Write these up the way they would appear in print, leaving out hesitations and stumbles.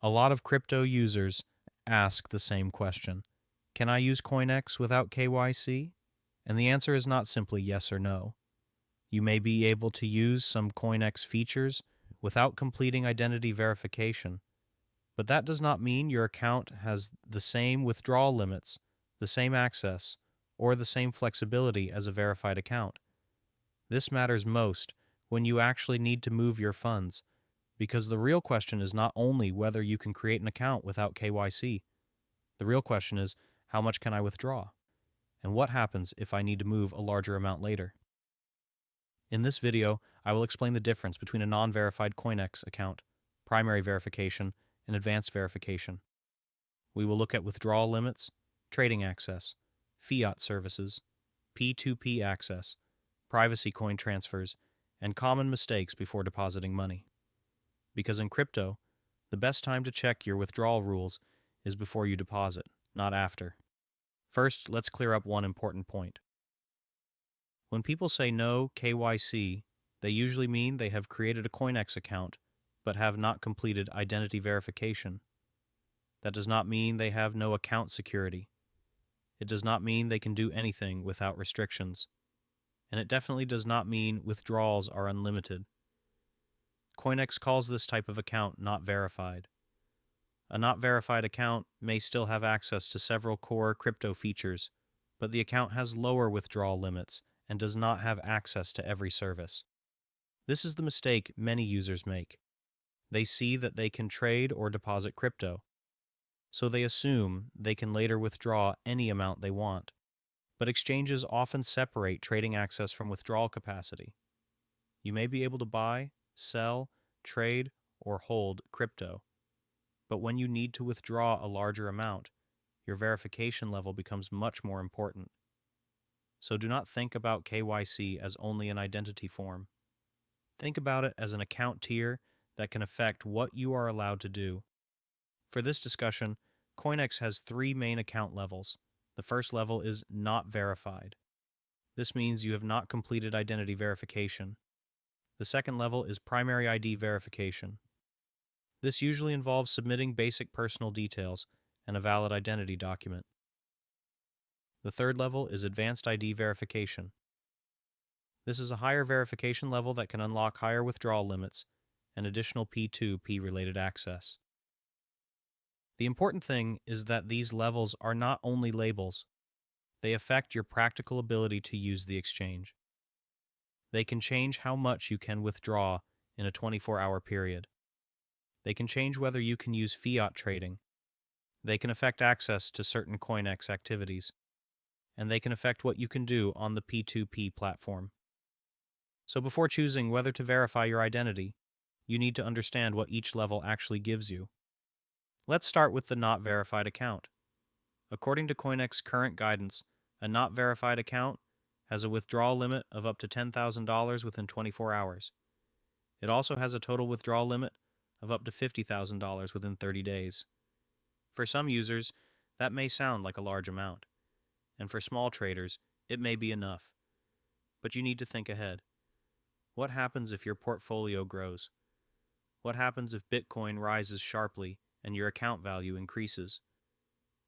A lot of crypto users ask the same question. Can I use CoinEx without KYC? And the answer is not simply yes or no. You may be able to use some CoinEx features without completing identity verification, but that does not mean your account has the same withdrawal limits, the same access, or the same flexibility as a verified account. This matters most when you actually need to move your funds, because the real question is not only whether you can create an account without KYC. The real question is, how much can I withdraw? And what happens if I need to move a larger amount later? In this video, I will explain the difference between a non-verified CoinEx account, primary verification, and advanced verification. We will look at withdrawal limits, trading access, fiat services, P2P access, privacy coin transfers, and common mistakes before depositing money. Because in crypto, the best time to check your withdrawal rules is before you deposit, not after. First, let's clear up one important point. When people say no KYC, they usually mean they have created a CoinEx account, but have not completed identity verification. That does not mean they have no account security. It does not mean they can do anything without restrictions. And it definitely does not mean withdrawals are unlimited. CoinEx calls this type of account not verified. A not verified account may still have access to several core crypto features, but the account has lower withdrawal limits and does not have access to every service. This is the mistake many users make. They see that they can trade or deposit crypto, so they assume they can later withdraw any amount they want. But exchanges often separate trading access from withdrawal capacity. You may be able to buy, sell, trade, or hold crypto, but when you need to withdraw a larger amount, your verification level becomes much more important. So do not think about KYC as only an identity form. Think about it as an account tier that can affect what you are allowed to do. For this discussion, CoinEx has three main account levels. The first level is not verified. This means you have not completed identity verification. The second level is primary ID verification. This usually involves submitting basic personal details and a valid identity document. The third level is advanced ID verification. This is a higher verification level that can unlock higher withdrawal limits and additional P2P related access. The important thing is that these levels are not only labels. They affect your practical ability to use the exchange. They can change how much you can withdraw in a 24-hour period. They can change whether you can use fiat trading. They can affect access to certain CoinEx activities. And they can affect what you can do on the P2P platform. So before choosing whether to verify your identity, you need to understand what each level actually gives you. Let's start with the not verified account. According to CoinEx current guidance, a not verified account has a withdrawal limit of up to $10,000 within 24 hours. It also has a total withdrawal limit of up to $50,000 within 30 days. For some users, that may sound like a large amount. And for small traders, it may be enough. But you need to think ahead. What happens if your portfolio grows? What happens if Bitcoin rises sharply and your account value increases?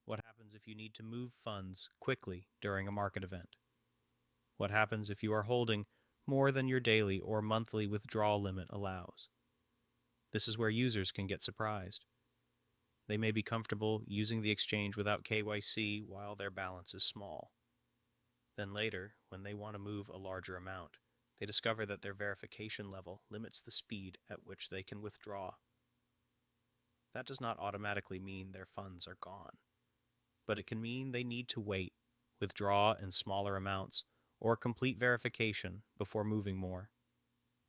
What happens if you need to move funds quickly during a market event? What happens if you are holding more than your daily or monthly withdrawal limit allows? This is where users can get surprised. They may be comfortable using the exchange without KYC while their balance is small. Then later, when they want to move a larger amount, they discover that their verification level limits the speed at which they can withdraw. That does not automatically mean their funds are gone, but it can mean they need to wait, withdraw in smaller amounts, or complete verification before moving more.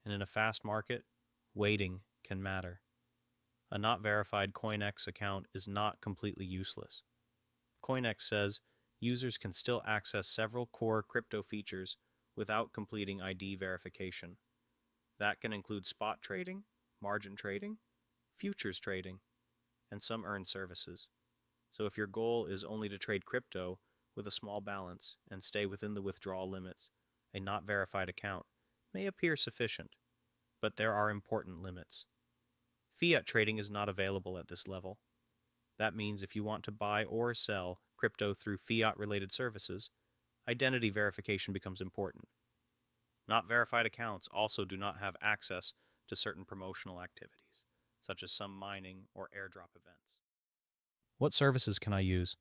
And in a fast market, waiting can matter. A not verified CoinEx account is not completely useless. CoinEx says users can still access several core crypto features without completing ID verification. That can include spot trading, margin trading, futures trading, and some earned services. So if your goal is only to trade crypto with a small balance and stay within the withdrawal limits, a not verified account may appear sufficient, but there are important limits. Fiat trading is not available at this level. That means if you want to buy or sell crypto through fiat-related services, identity verification becomes important. Not verified accounts also do not have access to certain promotional activities, such as some mining or airdrop events. What services can I use?